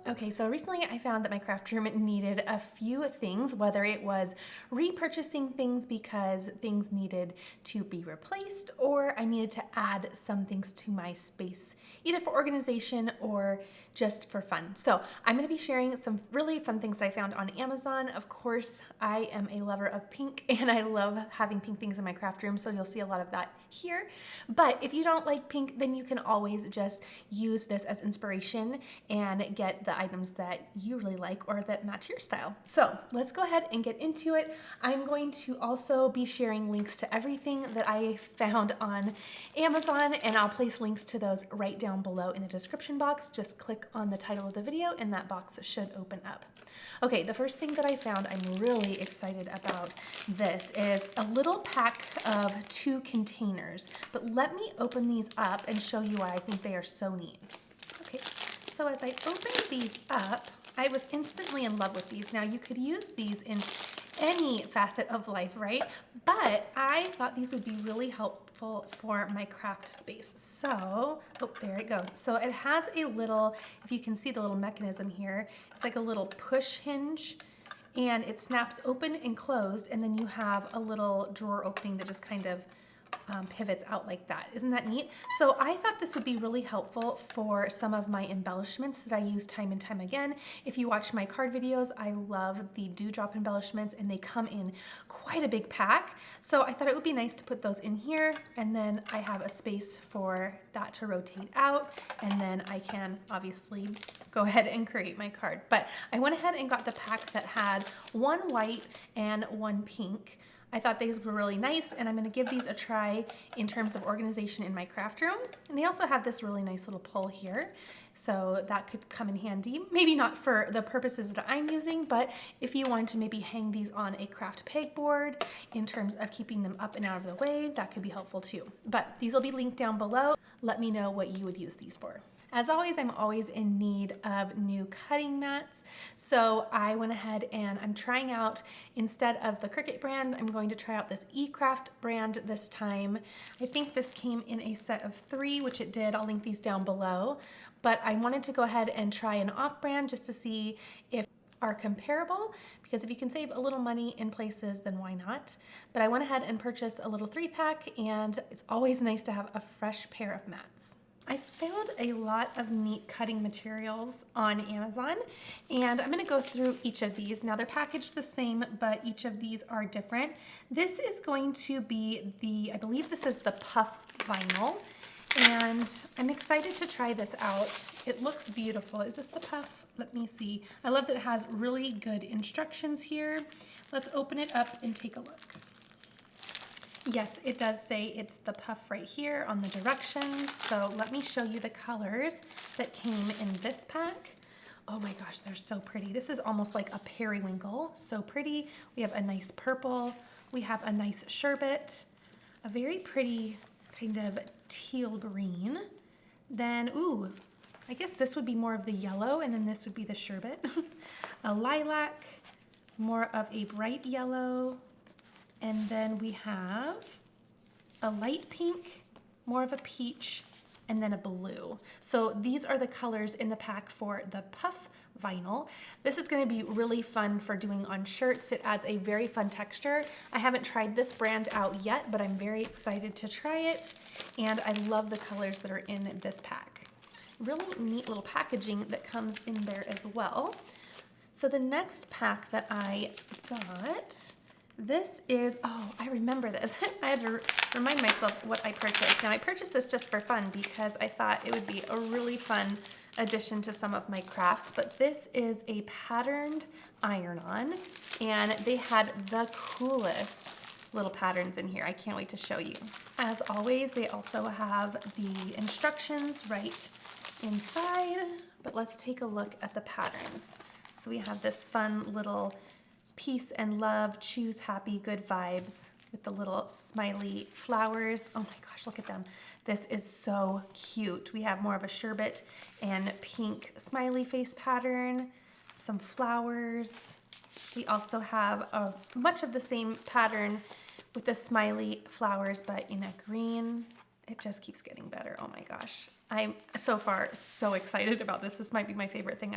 Okay, so recently I found that my craft room needed a few things, whether it was repurchasing things because things needed to be replaced or I needed to add some things to my space, either for organization or just for fun. So I'm gonna be sharing some really fun things I found on Amazon. Of course, I am a lover of pink and I love having pink things in my craft room, so you'll see a lot of that here. But if you don't like pink, then you can always just use this as inspiration and get the items that you really like or that match your style. So let's go ahead and get into it. I'm going to also be sharing links to everything that I found on Amazon, and I'll place links to those right down below in the description box. Just click on the title of the video and that box should open up. Okay, the first thing that I found, I'm really excited about this, is a little pack of 2 containers. But let me open these up and show you why I think they are so neat. Okay, so as I opened these up, I was instantly in love with these. Now you could use these in any facet of life, right? But I thought these would be really helpful for my craft space. So, oh, there it goes. So it has a little, if you can see the little mechanism here, it's like a little push hinge and it snaps open and closed, and then you have a little drawer opening that just kind of pivots out like that. Isn't that neat? So I thought this would be really helpful for some of my embellishments that I use time and time again. If you watch my card videos, I love the dewdrop embellishments and they come in quite a big pack. So I thought it would be nice to put those in here, and then I have a space for that to rotate out, and then I can obviously go ahead and create my card. But I went ahead and got the pack that had 1 white and 1 pink. I thought these were really nice, and I'm going to give these a try in terms of organization in my craft room. And they also have this really nice little pull here, so that could come in handy. Maybe not for the purposes that I'm using, but if you wanted to maybe hang these on a craft pegboard in terms of keeping them up and out of the way, that could be helpful too. But these will be linked down below. Let me know what you would use these for. As always, I'm always in need of new cutting mats. So I went ahead and I'm trying out, instead of the Cricut brand, I'm going to try out this eCraft brand this time. I think this came in a set of 3, which it did. I'll link these down below. But I wanted to go ahead and try an off brand just to see if are comparable, because if you can save a little money in places, then why not? But I went ahead and purchased a little 3-pack, and it's always nice to have a fresh pair of mats. I found a lot of neat cutting materials on Amazon, and I'm going to go through each of these. Now they're packaged the same, but each of these are different. This is going to be the, I believe this is the puff vinyl, and I'm excited to try this out. It looks beautiful. Is this the puff? Let me see. I love that it has really good instructions here. Let's open it up and take a look. Yes, it does say it's the puff right here on the directions. So let me show you the colors that came in this pack. Oh my gosh, they're so pretty. This is almost like a periwinkle. So pretty. We have a nice purple. We have a nice sherbet, a very pretty kind of teal green. Then, ooh, I guess this would be more of the yellow, and then this would be the sherbet. A lilac, more of a bright yellow. And then we have a light pink, more of a peach, and then a blue. So these are the colors in the pack for the puff vinyl. This is going to be really fun for doing on shirts. It adds a very fun texture. I haven't tried this brand out yet, but I'm very excited to try it. And I love the colors that are in this pack. Really neat little packaging that comes in there as well. So the next pack that I got, this is, oh, I remember this. I had to remind myself what I purchased. Now I purchased this just for fun because I thought it would be a really fun addition to some of my crafts, but this is a patterned iron-on, and they had the coolest little patterns in here. I can't wait to show you. As always, they also have the instructions right inside, but let's take a look at the patterns. So we have this fun little peace and love, choose happy, good vibes with the little smiley flowers. Oh my gosh, look at them. This is so cute. We have more of a sherbet and pink smiley face pattern, some flowers. We also have much of the same pattern with the smiley flowers, but in a green. it just keeps getting better. Oh my gosh. I'm so far so excited about this. This might be my favorite thing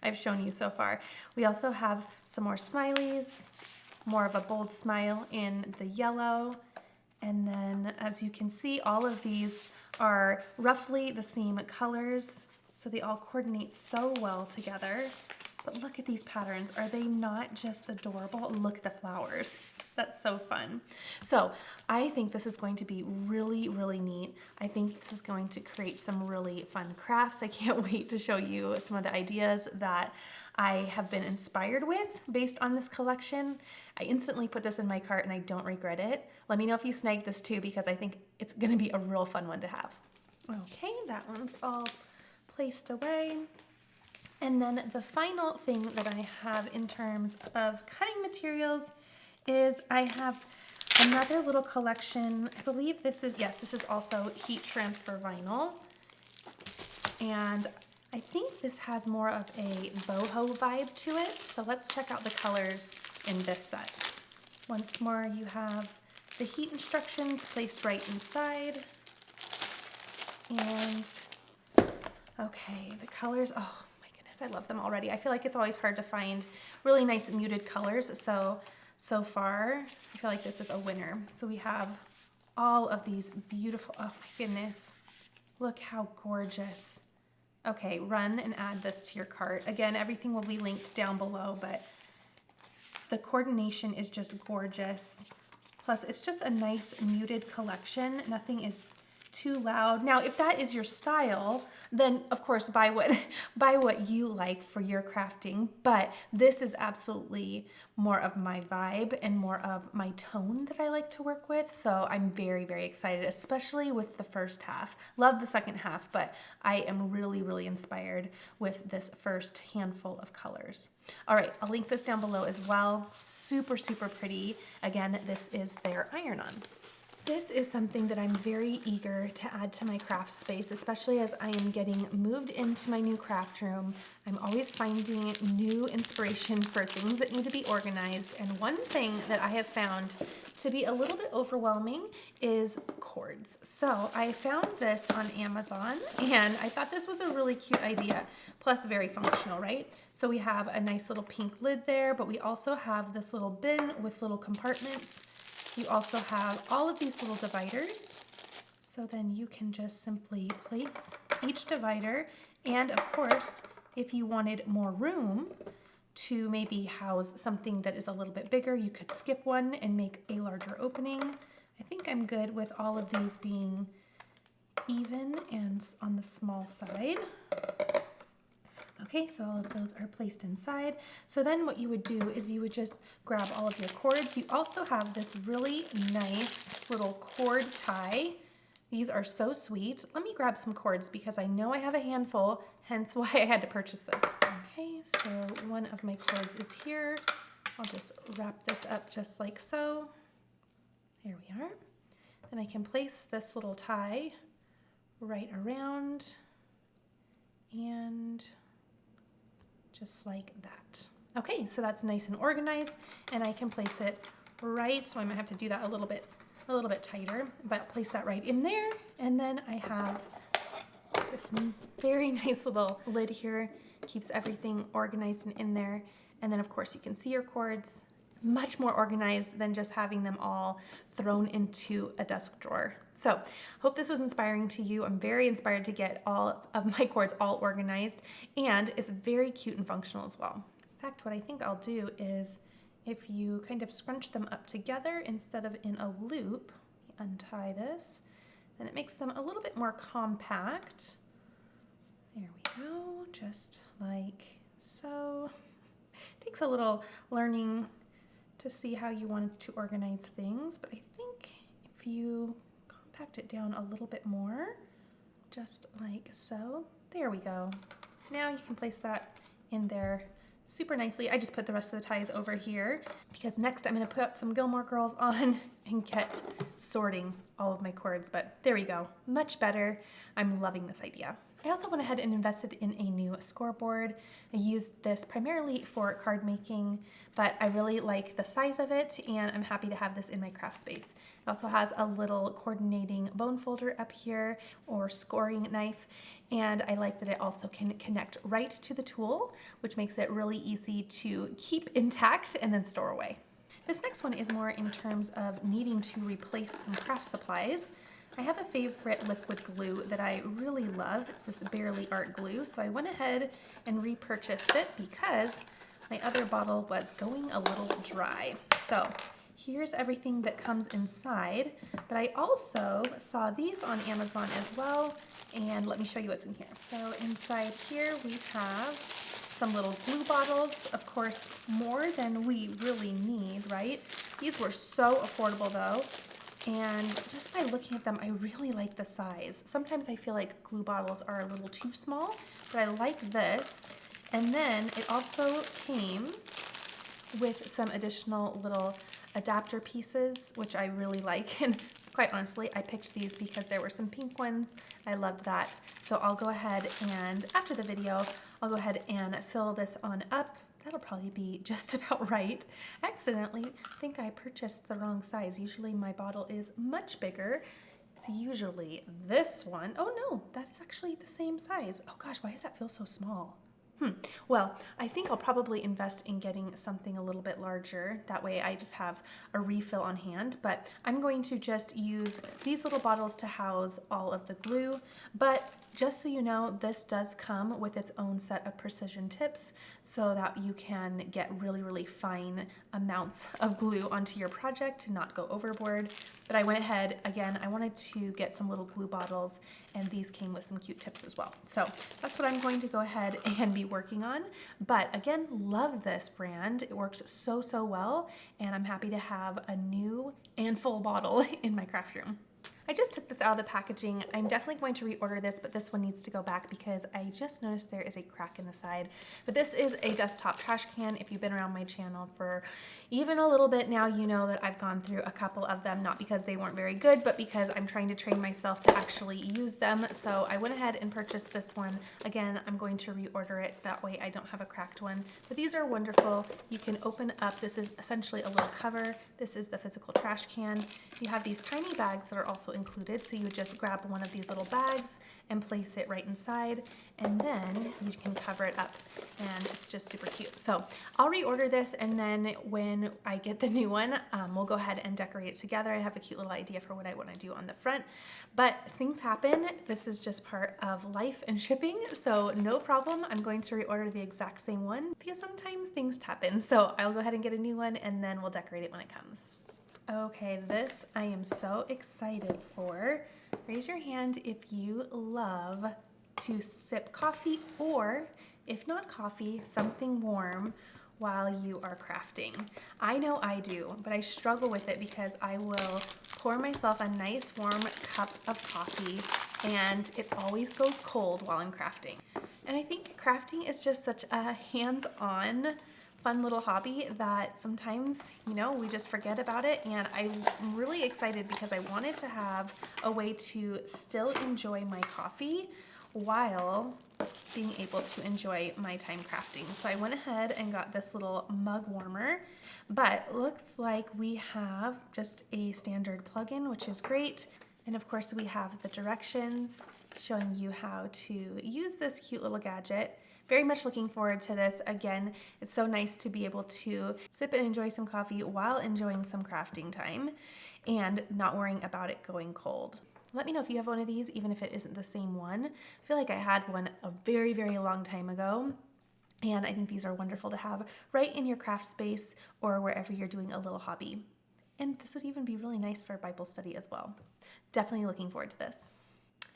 I've shown you so far. We also have some more smileys, more of a bold smile in the yellow. And then as you can see, all of these are roughly the same colors. So they all coordinate so well together. But look at these patterns. Are they not just adorable? Look at the flowers. That's so fun. So I think this is going to be really, really neat. I think this is going to create some really fun crafts. I can't wait to show you some of the ideas that I have been inspired with based on this collection. I instantly put this in my cart and I don't regret it. Let me know if you snagged this too, because I think it's gonna be a real fun one to have. Okay, that one's all placed away. And then the final thing that I have in terms of cutting materials is I have another little collection. I believe this is, yes, this is also heat transfer vinyl. And I think this has more of a boho vibe to it. So let's check out the colors in this set. Once more, you have the heat instructions placed right inside. And okay, the colors, oh my goodness, I love them already. I feel like it's always hard to find really nice muted colors. So far, I feel like this is a winner. So we have all of these beautiful, oh my goodness, look how gorgeous. Okay, run and add this to your cart. Again, everything will be linked down below, but the coordination is just gorgeous. Plus, it's just a nice muted collection. Nothing is too loud. Now, if that is your style, then of course buy what you like for your crafting, but this is absolutely more of my vibe and more of my tone that I like to work with. So I'm very, very excited, especially with the first half. Love the second half, but I am really, really inspired with this first handful of colors. All right, I'll link this down below as well. Super, super pretty. Again, this is their iron-on. This is something that I'm very eager to add to my craft space, especially as I am getting moved into my new craft room. I'm always finding new inspiration for things that need to be organized. And one thing that I have found to be a little bit overwhelming is cords. So I found this on Amazon and I thought this was a really cute idea, plus very functional, right? So we have a nice little pink lid there, but we also have this little bin with little compartments. You also have all of these little dividers, so then you can just simply place each divider, and of course, if you wanted more room to maybe house something that is a little bit bigger, you could skip one and make a larger opening. I think I'm good with all of these being even and on the small side. Okay, so all of those are placed inside. So then what you would do is you would just grab all of your cords. You also have this really nice little cord tie. These are so sweet. Let me grab some cords because I know I have a handful, hence why I had to purchase this. Okay, so one of my cords is here. I'll just wrap this up just like so. There we are. Then I can place this little tie right around and just like that. Okay, so that's nice and organized, and I can place it right, so I might have to do that a little bit tighter, but place that right in there. And then I have this very nice little lid here, keeps everything organized and in there. And then of course you can see your cords, much more organized than just having them all thrown into a desk drawer. So hope this was inspiring to you. I'm very inspired to get all of my cords all organized, and it's very cute and functional as well. In fact, what I think I'll do is if you kind of scrunch them up together instead of in a loop, untie this, then it makes them a little bit more compact. There we go, just like so. Takes a little learning to see how you want to organize things, but I think if you compact it down a little bit more, just like so, there we go. Now you can place that in there super nicely. I just put the rest of the ties over here because next I'm going to put some Gilmore Girls on and kept sorting all of my cords, but there we go. Much better. I'm loving this idea. I also went ahead and invested in a new scoreboard. I used this primarily for card making, but I really like the size of it and I'm happy to have this in my craft space. It also has a little coordinating bone folder up here or scoring knife, and I like that it also can connect right to the tool, which makes it really easy to keep intact and then store away. This next one is more in terms of needing to replace some craft supplies. I have a favorite liquid glue that I really love. It's this Barely Art glue. So I went ahead and repurchased it because my other bottle was going a little dry. So here's everything that comes inside, but I also saw these on Amazon as well. And let me show you what's in here. So inside here we have some little glue bottles, of course, more than we really need, right? These were so affordable though. And just by looking at them, I really like the size. Sometimes I feel like glue bottles are a little too small, but I like this. And then it also came with some additional little adapter pieces, which I really like. And quite honestly, I picked these because there were some pink ones. I loved that. So I'll go ahead and after the video, I'll go ahead and fill this on up. That'll probably be just about right. I accidentally think I purchased the wrong size. Usually my bottle is much bigger. It's usually this one. Oh no, that is actually the same size. Oh gosh, why does that feel so small? Well, I think I'll probably invest in getting something a little bit larger. That way I just have a refill on hand, but I'm going to just use these little bottles to house all of the glue. But just so you know, this does come with its own set of precision tips so that you can get really, really fine amounts of glue onto your project to not go overboard. But I went ahead, again, I wanted to get some little glue bottles and these came with some cute tips as well. So that's what I'm going to go ahead and be working on. But again, love this brand. It works so, so well. And I'm happy to have a new and full bottle in my craft room. I just took this out of the packaging. I'm definitely going to reorder this, but this one needs to go back because I just noticed there is a crack in the side. But this is a desktop trash can. If you've been around my channel for even a little bit now, you know that I've gone through a couple of them, not because they weren't very good, but because I'm trying to train myself to actually use them. So I went ahead and purchased this one. Again, I'm going to reorder it. That way I don't have a cracked one. But these are wonderful. You can open up, this is essentially a little cover. This is the physical trash can. You have these tiny bags that are also included, so you would just grab one of these little bags and place it right inside, and then you can cover it up, and it's just super cute. So I'll reorder this, and then when I get the new one, we'll go ahead and decorate it together. I have a cute little idea for what I want to do on the front, but things happen. This is just part of life and shipping, so no problem. I'm going to reorder the exact same one because sometimes things happen. So I'll go ahead and get a new one, and then we'll decorate it when it comes. Okay, this I am so excited for. Raise your hand if you love to sip coffee, or if not coffee, something warm while you are crafting. I know I do, but I struggle with it because I will pour myself a nice warm cup of coffee and it always goes cold while I'm crafting. And I think crafting is just such a hands-on fun little hobby that sometimes, you know, we just forget about it. And I'm really excited because I wanted to have a way to still enjoy my coffee while being able to enjoy my time crafting. So I went ahead and got this little mug warmer, but looks like we have just a standard plug-in, which is great. And of course we have the directions showing you how to use this cute little gadget. Very much looking forward to this. Again, it's so nice to be able to sip and enjoy some coffee while enjoying some crafting time and not worrying about it going cold. Let me know if you have one of these, even if it isn't the same one. I feel like I had one a very, very long time ago, and I think these are wonderful to have right in your craft space or wherever you're doing a little hobby. And this would even be really nice for Bible study as well. Definitely looking forward to this.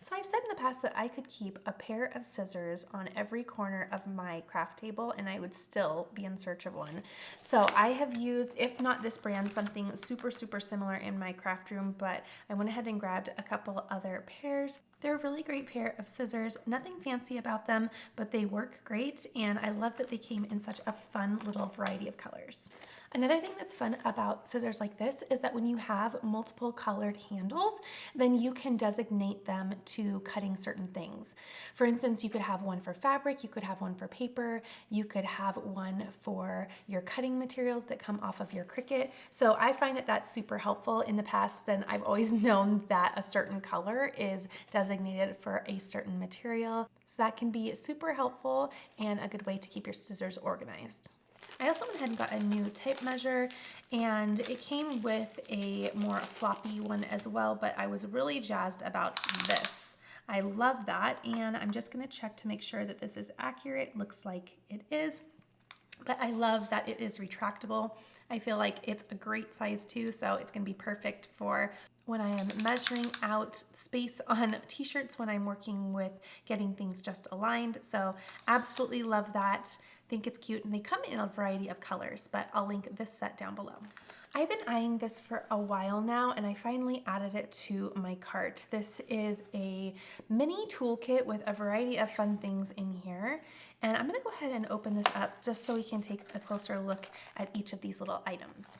So I've said in the past that I could keep a pair of scissors on every corner of my craft table and I would still be in search of one. So I have used, if not this brand, something super, super similar in my craft room, but I went ahead and grabbed a couple other pairs. They're a really great pair of scissors, nothing fancy about them, but they work great, and I love that they came in such a fun little variety of colors. Another thing that's fun about scissors like this is that when you have multiple colored handles, then you can designate them to cutting certain things. For instance, you could have one for fabric, you could have one for paper, you could have one for your cutting materials that come off of your Cricut. So I find that that's super helpful. In the past, then I've always known that a certain color is designated for a certain material. So that can be super helpful and a good way to keep your scissors organized. I also went ahead and got a new tape measure, and it came with a more floppy one as well, but I was really jazzed about this. I love that, and I'm just gonna check to make sure that this is accurate. Looks like it is, but I love that it is retractable. I feel like it's a great size too, so it's gonna be perfect for when I am measuring out space on t-shirts when I'm working with getting things just aligned. So absolutely love that. Think it's cute, and they come in a variety of colors, but I'll link this set down below. I've been eyeing this for a while now, and I finally added it to my cart. This is a mini toolkit with a variety of fun things in here, and I'm gonna go ahead and open this up just so we can take a closer look at each of these little items.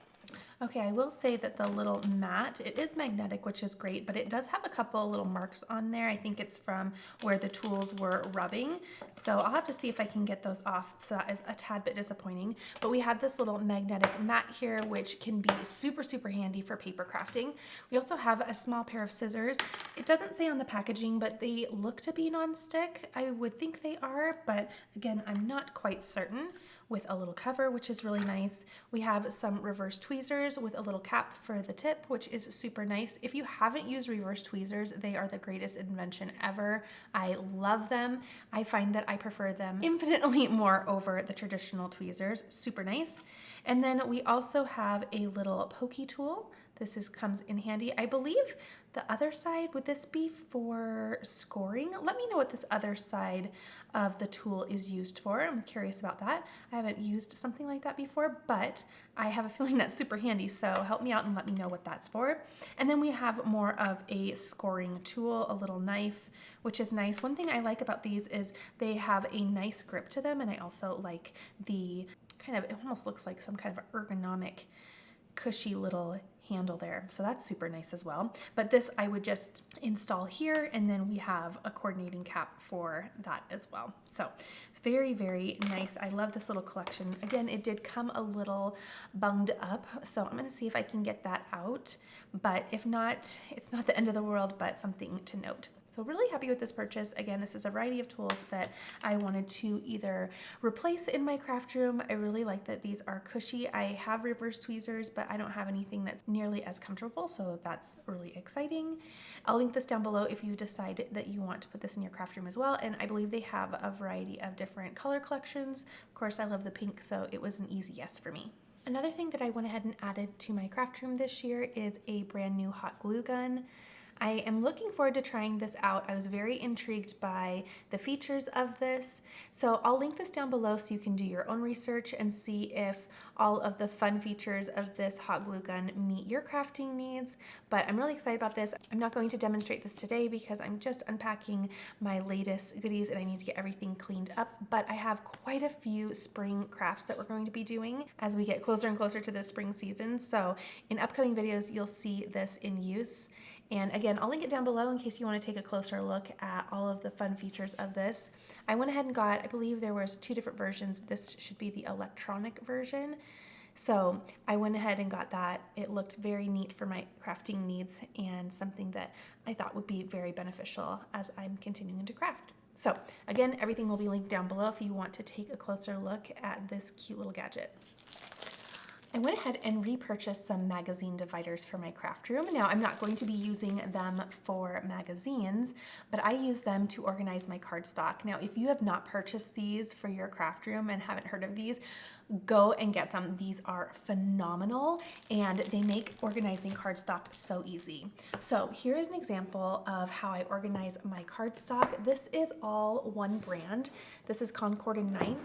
Okay, I will say that the little mat, it is magnetic, which is great, but it does have a couple little marks on there. I think it's from where the tools were rubbing. So I'll have to see if I can get those off. So that is a tad bit disappointing. But we have this little magnetic mat here, which can be super, super handy for paper crafting. We also have a small pair of scissors. It doesn't say on the packaging, but they look to be non-stick. I would think they are, but again, I'm not quite certain. With a little cover, which is really nice. We have some reverse tweezers with a little cap for the tip, which is super nice. If you haven't used reverse tweezers, they are the greatest invention ever. I love them. I find that I prefer them infinitely more over the traditional tweezers. Super nice. And then we also have a little pokey tool. This comes in handy. I believe the other side, would this be for scoring? Let me know what this other side of the tool is used for. I'm curious about that. I haven't used something like that before, but I have a feeling that's super handy, so help me out and let me know what that's for. And then we have more of a scoring tool, a little knife, which is nice. One thing I like about these is they have a nice grip to them, and I also like the kind of, it almost looks like some kind of ergonomic, cushy little handle there. So that's super nice as well. But this I would just install here, and then we have a coordinating cap for that as well. So very, very nice. I love this little collection. Again, it did come a little bunged up, so I'm gonna see if I can get that out. But if not, it's not the end of the world, but something to note. So really happy with this purchase. Again, this is a variety of tools that I wanted to either replace in my craft room. I really like that these are cushy. I have reverse tweezers, but I don't have anything that's nearly as comfortable, so that's really exciting. I'll link this down below if you decide that you want to put this in your craft room as well, and I believe they have a variety of different color collections. Of course, I love the pink, so it was an easy yes for me. Another thing that I went ahead and added to my craft room this year is a brand new hot glue gun. I am looking forward to trying this out. I was very intrigued by the features of this. So I'll link this down below so you can do your own research and see if all of the fun features of this hot glue gun meet your crafting needs. But I'm really excited about this. I'm not going to demonstrate this today because I'm just unpacking my latest goodies and I need to get everything cleaned up. But I have quite a few spring crafts that we're going to be doing as we get closer and closer to the spring season. So in upcoming videos, you'll see this in use. And again, I'll link it down below in case you want to take a closer look at all of the fun features of this. I went ahead and got, I believe there was 2 different versions. This should be the electronic version. So I went ahead and got that. It looked very neat for my crafting needs and something that I thought would be very beneficial as I'm continuing to craft. So again, everything will be linked down below if you want to take a closer look at this cute little gadget. I went ahead and repurchased some magazine dividers for my craft room. Now, I'm not going to be using them for magazines, but I use them to organize my cardstock. Now, if you have not purchased these for your craft room and haven't heard of these, go and get some. These are phenomenal and they make organizing cardstock so easy. So here is an example of how I organize my cardstock. This is all one brand. This is Concord and Ninth,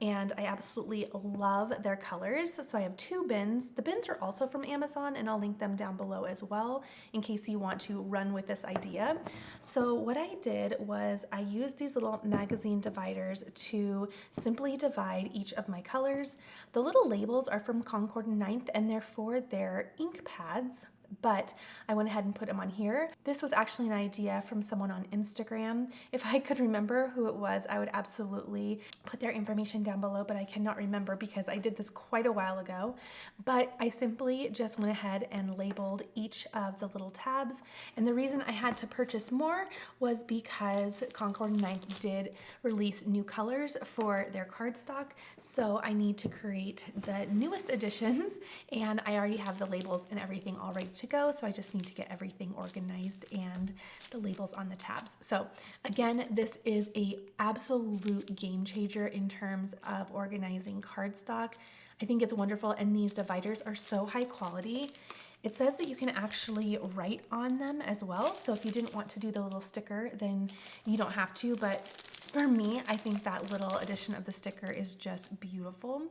and I absolutely love their colors. So I have 2 bins. The bins are also from Amazon, and I'll link them down below as well in case you want to run with this idea. So what I did was I used these little magazine dividers to simply divide each of my colors. containers. The little labels are from Concord Ninth and they're for their ink pads, but I went ahead and put them on here. This was actually an idea from someone on Instagram. If I could remember who it was, I would absolutely put their information down below, but I cannot remember because I did this quite a while ago. But I simply just went ahead and labeled each of the little tabs. And the reason I had to purchase more was because Concord Ninth did release new colors for their cardstock. So I need to create the newest editions, and I already have the labels and everything all ready to go, so I just need to get everything organized and the labels on the tabs. So again, this is a absolute game changer in terms of organizing cardstock. I think it's wonderful, and these dividers are so high quality. It says that you can actually write on them as well, so if you didn't want to do the little sticker, then you don't have to, but for me, I think that little addition of the sticker is just beautiful.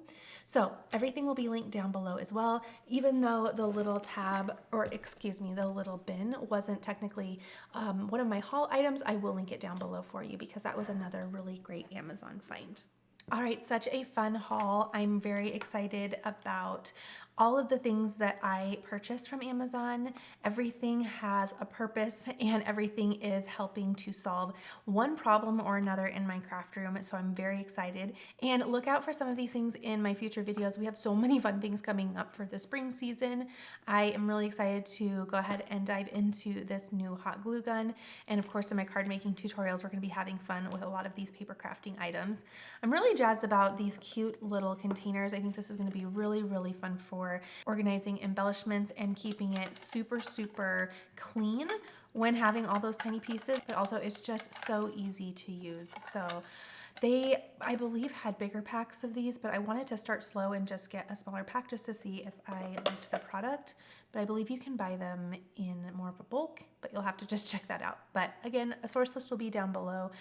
So everything will be linked down below as well. Even though the little tab, or excuse me, the little bin wasn't technically one of my haul items, I will link it down below for you because that was another really great Amazon find. All right, such a fun haul. I'm very excited about all of the things that I purchased from Amazon. Everything has a purpose and everything is helping to solve one problem or another in my craft room. So I'm very excited, and look out for some of these things in my future videos. We have so many fun things coming up for the spring season. I am really excited to go ahead and dive into this new hot glue gun. And of course, in my card making tutorials, we're gonna be having fun with a lot of these paper crafting items. I'm really jazzed about these cute little containers. I think this is gonna be really, really fun for organizing embellishments and keeping it super, super clean when having all those tiny pieces, but also it's just so easy to use. So they, I believe, had bigger packs of these, but I wanted to start slow and just get a smaller pack just to see if I liked the product. But I believe you can buy them in more of a bulk, but you'll have to just check that out. But again, a source list will be down below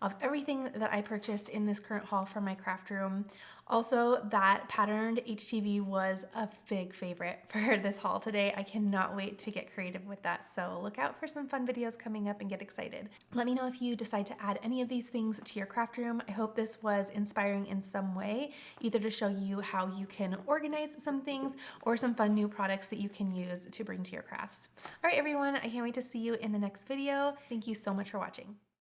of everything that I purchased in this current haul from my craft room. Also, that patterned HTV was a big favorite for this haul today. I cannot wait to get creative with that. So look out for some fun videos coming up and get excited. Let me know if you decide to add any of these things to your craft room. I hope this was inspiring in some way, either to show you how you can organize some things or some fun new products that you can use to bring to your crafts. All right, everyone, I can't wait to see you in the next video. Thank you so much for watching.